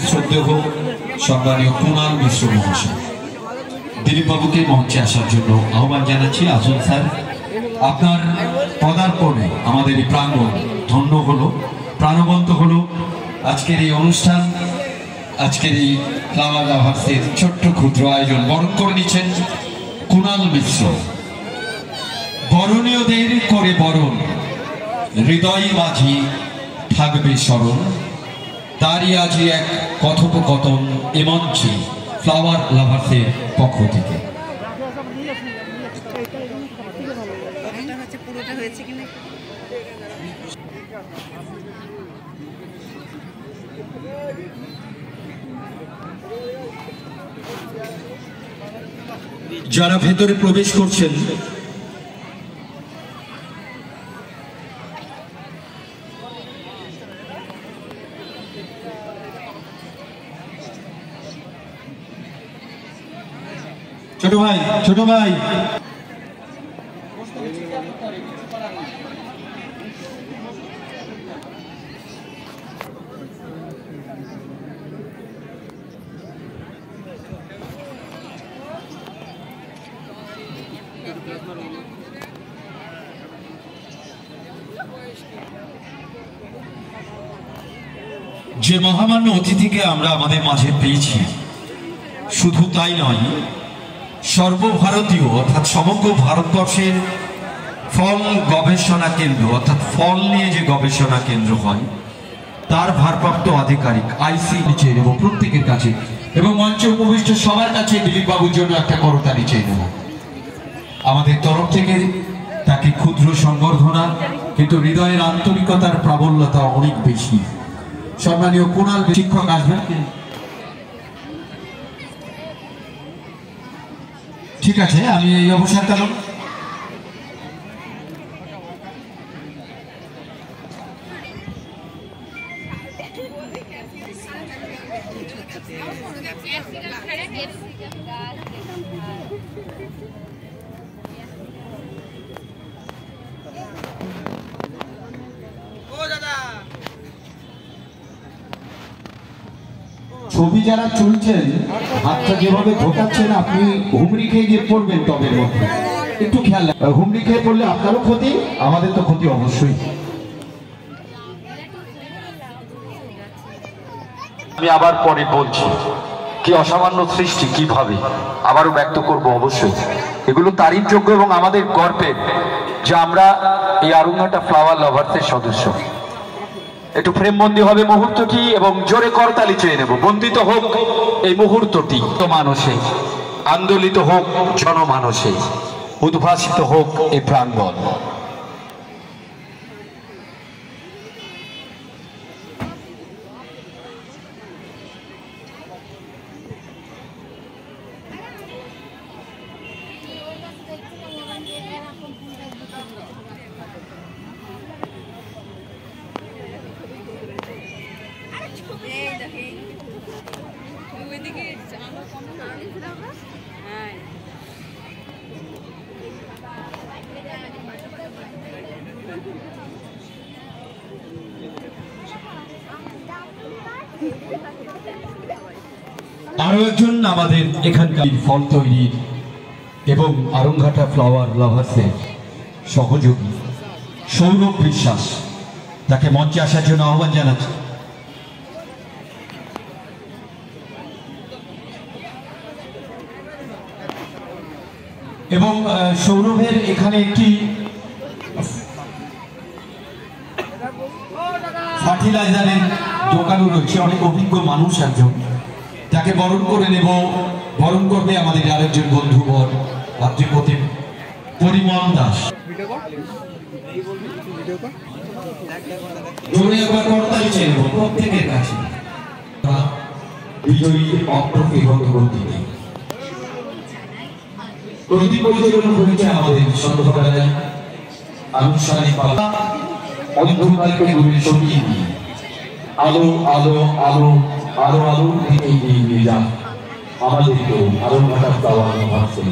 শ্রদ্ধেয় সম্মানীয় কুণাল মিশ্র মহাশয় দিলীপ বাবুকে মঞ্চে আসার জন্য আহ্বান জানাচ্ছি। আসুন স্যার, আপনার পদার্পণে আমাদের এই প্রাঙ্গণ ধন্য হলো, প্রাণবন্ত হলো। আজকের এই অনুষ্ঠান, আজকের এই ফ্লাওয়ার লাভার্সের ছোট্ট ক্ষুদ্র আয়োজন বরণ করে নিচ্ছেন কুণাল মিশ্র। বরণীয়দের করে বরণ, হৃদয় মাঝি থাকবে স্মরণ। তারই আজ এক কথোপকথন এ মঞ্চে ফ্লাওয়ার লাভার্সের পক্ষ থেকে। যারা ভেতরে প্রবেশ করছেন ছোট ভাই, ছোট ভাই, যে মহামান্য অতিথিকে আমরা আমাদের মাঝে পেয়েছি, শুধু তাই নয়, সর্বভারতীয় অর্থাৎ সমগ্র ভারতবর্ষের ফল গবেষণা কেন্দ্র অর্থাৎ ফল নিয়ে যে গবেষণা কেন্দ্র হয় তার ভারপ্রাপ্ত আধিকারিক আইসি চেয়ে নেব প্রত্যেকের কাছে, এবং মঞ্চে উপবিষ্ট সবার কাছে দিলীপ বাবুর জন্য একটা করতালি চেয়ে নেব আমাদের তরফ থেকে। তাকে ক্ষুদ্র সংবর্ধনা, কিন্তু হৃদয়ের আন্তরিকতার প্রাবল্যতা অনেক বেশি। সম্মানীয় কুণাল শিক্ষক আসবেন? ঠিক আছে, আমি এই অবসরকাল ছবি যারা চলছেন, হাতটা যেভাবে ঢোকাচ্ছেন, আপনি হুমড়ি খেয়ে গিয়ে পড়বেন টবের মধ্যে, একটু খেয়াল রাখবেন। হুমড়ি খেয়ে পড়লে আপনারও ক্ষতি, আমাদের তো ক্ষতি অবশ্যই। আমি আবার পরে বলছি কি অসামান্য সৃষ্টি, কিভাবে আবারও ব্যক্ত করব অবশ্যই। এগুলো তারিফ যোগ্য এবং আমাদের গর্বের যে আমরা এই আরুঙ্গাটা ফ্লাওয়ার লাভার্সের সদস্য। একটু ফ্রেমবন্দি হবে মুহূর্তটি এবং জোরে করতালি চেয়ে নেব। বন্দিত হোক এই মুহূর্তটি মানুষে, আন্দোলিত হোক জনমানসে, উদ্ভাসিত হোক এই প্রাঙ্গণ। আরো একজন আমাদের এখানকার ফল তৈরি এবং আরুঙ্গাটা ফ্লাওয়ার লাভার্সের সহযোগী সৌরভ বিশ্বাস, তাকে মঞ্চে আসার জন্য আহ্বান জানাচ্ছি। এবং সৌরভের এখানে একটি ফার্টিলাইজারের দোকানও রয়েছে, অনেক অভিজ্ঞ মানুষ একজন, তাকে বরণ করে নেব। বরণ করবে আমাদের আরেকজন বন্ধুবর ভাতৃপতি পরিমল দাস। জোরে একবার করতালি চেয়ে নেব প্রত্যেকের কাছে। বিজয়ী অপ্রতিবন্ধী প্রদীপ পরিচালনা করেছে আমাদের সন্ধ্যাবেলায় আনুষ্ঠানিক অন্ধকারকে দূরে সরিয়ে দিয়ে আলো আলো আলো আলো আলো দিকে এগিয়ে নিয়ে যান আমাদেরকেও আরো ঘাটা ফ্লাওয়ার লাভার্সে।